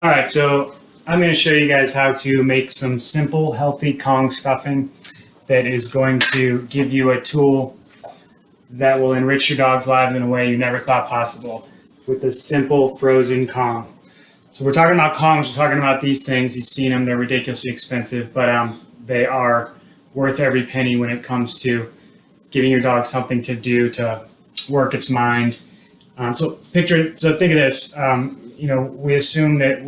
All right, so I'm going to show you guys how to make some simple, healthy Kong stuffing that is going to give you a tool that will enrich your dog's lives in a way you never thought possible with a simple frozen Kong. So we're talking about Kongs, we're talking about these things. You've seen them, they're ridiculously expensive, but they are worth every penny when it comes to giving your dog something to do to work its mind. So think of this, we assume that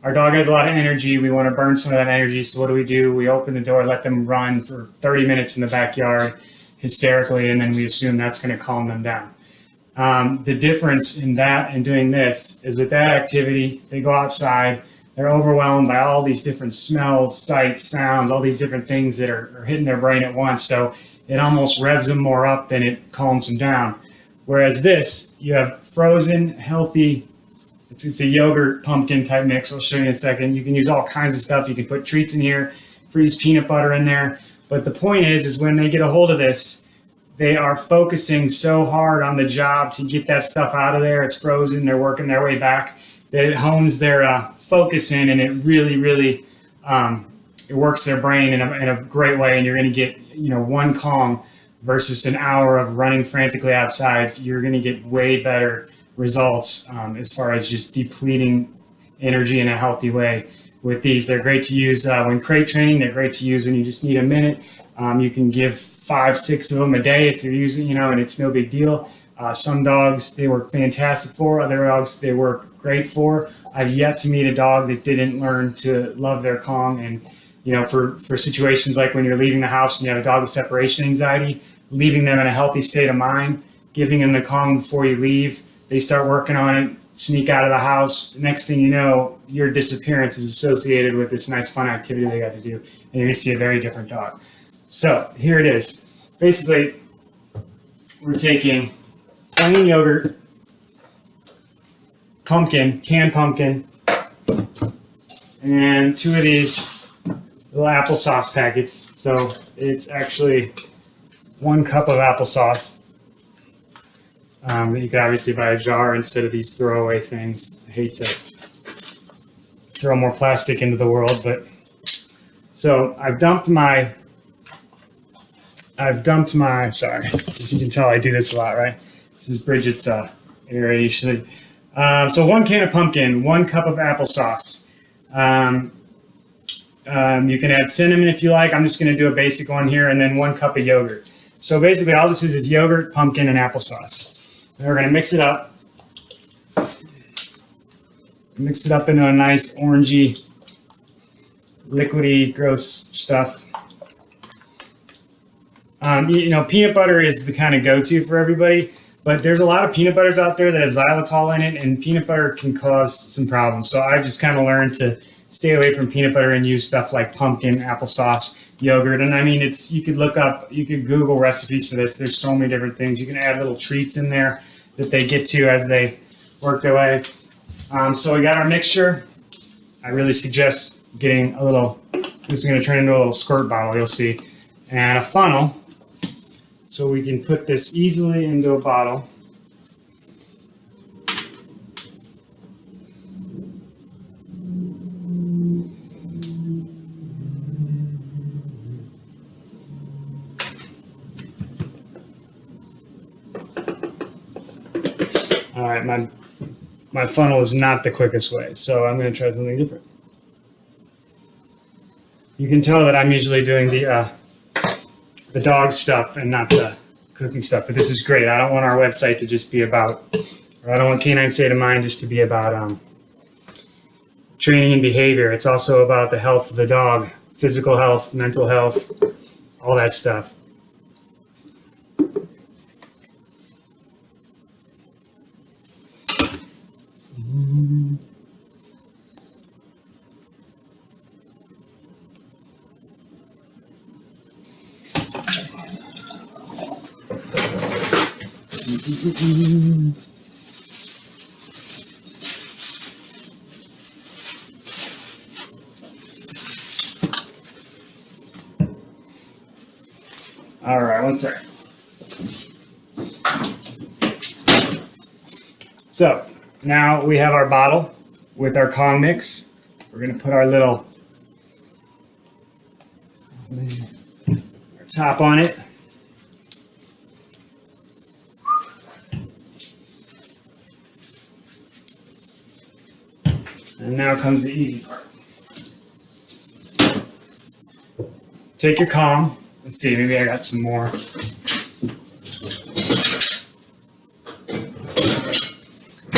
our dog has a lot of energy. We want to burn some of that energy. So what do? We open the door, let them run for 30 minutes in the backyard hysterically, and then we assume that's going to calm them down. The difference in that and doing this is with that activity, they go outside, they're overwhelmed by all these different smells, sights, sounds, all these different things that are hitting their brain at once. So it almost revs them more up than it calms them down. Whereas this, you have frozen, healthy, it's a yogurt pumpkin type mix. I'll show you in a second. You can use all kinds of stuff. You can put treats in here, freeze peanut butter in there. But the point is when they get a hold of this, they are focusing so hard on the job to get that stuff out of there. It's frozen. They're working their way back. That it hones their focus in, and it really, it works their brain in a great way. And you're going to get, one Kong versus an hour of running frantically outside. You're going to get way better results as far as just depleting energy in a healthy way with these. They're great to use when crate training. They're great to use when you just need a minute. You can give 5-6 of them a day if you're using, and it's no big deal. Some dogs, they work fantastic for. Other dogs, they work great for. I've yet to meet a dog that didn't learn to love their Kong. And, for situations like when you're leaving the house and you have a dog with separation anxiety, leaving them in a healthy state of mind, giving them the Kong before you leave, they start working on it, sneak out of the house. The next thing you know, your disappearance is associated with this nice fun activity they got to do. And you're going to see a very different dog. So here it is. Basically, we're taking plain yogurt, canned pumpkin, and 2 of these little applesauce packets. So it's actually 1 cup of applesauce. You could obviously buy a jar instead of these throwaway things. I hate to throw more plastic into the world, but so I've dumped my, sorry, as you can tell, I do this a lot, right? This is Bridget's area. You should. So 1 can of pumpkin, 1 cup of applesauce. You can add cinnamon if you like. I'm just going to do a basic one here, and then 1 cup of yogurt. So basically all this is yogurt, pumpkin, and applesauce. And we're going to mix it up. Mix it up into a nice orangey, liquidy, gross stuff. Peanut butter is the kind of go-to for everybody, but there's a lot of peanut butters out there that have xylitol in it, and peanut butter can cause some problems. So I just kind of learned to stay away from peanut butter and use stuff like pumpkin, applesauce, yogurt. And I mean, you could Google recipes for this. There's so many different things. You can add little treats in there that they get to as they work their way. So we got our mixture. I really suggest getting this is going to turn into a little squirt bottle, you'll see, and a funnel. So we can put this easily into a bottle. All right, my funnel is not the quickest way, so I'm going to try something different. You can tell that I'm usually doing the dog stuff and not the cooking stuff, but this is great. I don't want our website to just be about, or I don't want K9 State of Mind just to be about training and behavior. It's also about the health of the dog, physical health, mental health, all that stuff. All right, one second. So now we have our bottle. with our Kong mix. We're going to put our little top on it. And now comes the easy part. Take your Kong. Let's see, maybe I got some more.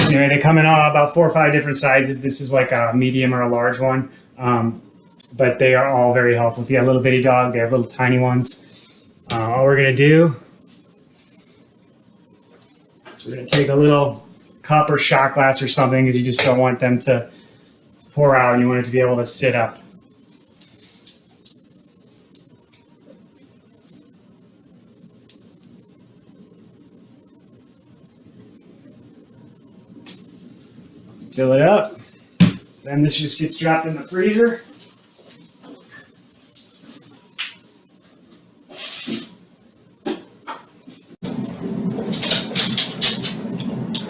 Anyway, they come in about 4 or 5 different sizes. This is like a medium or a large one, but they are all very helpful. If you have a little bitty dog, they have little tiny ones. All we're gonna do is we're gonna take a little cup or shot glass or something, because you just don't want them to pour out. You want it to be able to sit up. Fill it up. Then this just gets dropped in the freezer.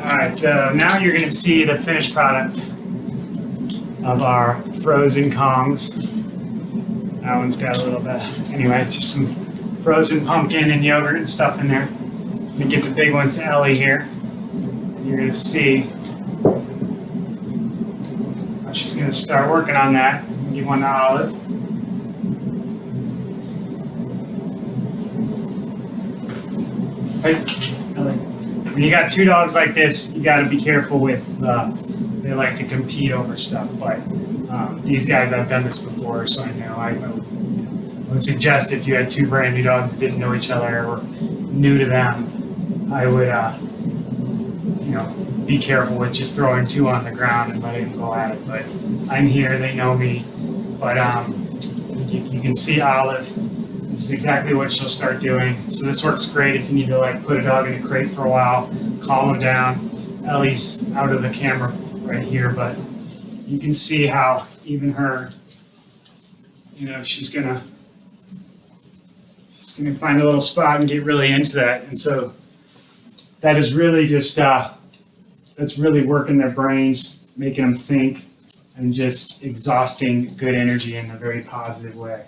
All right, so now you're going to see the finished product of our frozen Kongs. That one's got a little bit. Anyway, it's just some frozen pumpkin and yogurt and stuff in there. I'm going to give the big one to Ellie here. You're going to see. She's going to start working on that. Give one to Olive. Hey, when you got 2 dogs like this, you got to be careful with. They like to compete over stuff, but these guys, I've done this before, so I know. I would suggest if you had 2 brand new dogs that didn't know each other or new to them, I would, be careful with just throwing 2 on the ground and letting them go at it. But I'm here, they know me. But you can see Olive. This is exactly what she'll start doing. So this works great if you need to like put a dog in a crate for a while, calm him down. Ellie's out of the camera right here, but you can see how even her, she's gonna find a little spot and get really into that. And so that is really just that's really working their brains, making them think, and just exhausting good energy in a very positive way.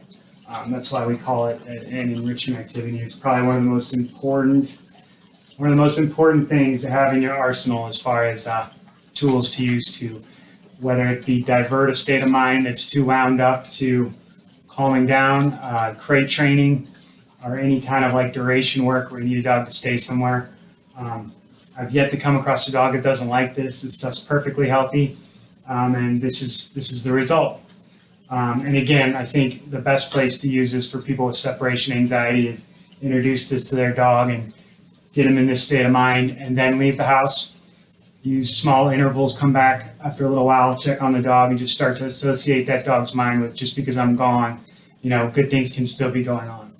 That's why we call it an enrichment activity. It's probably one of the most important things to have in your arsenal as far as tools to use to, whether it be divert a state of mind that's too wound up, to calming down, crate training, or any kind of like duration work where you need a dog to stay somewhere. I've yet to come across a dog that doesn't like this. This stuff's perfectly healthy, and this is the result. And again, I think the best place to use this for people with separation anxiety is introduce this to their dog and get them in this state of mind, and then leave the house. Use small intervals, come back after a little while, check on the dog, and just start to associate that dog's mind with, just because I'm gone, good things can still be going on.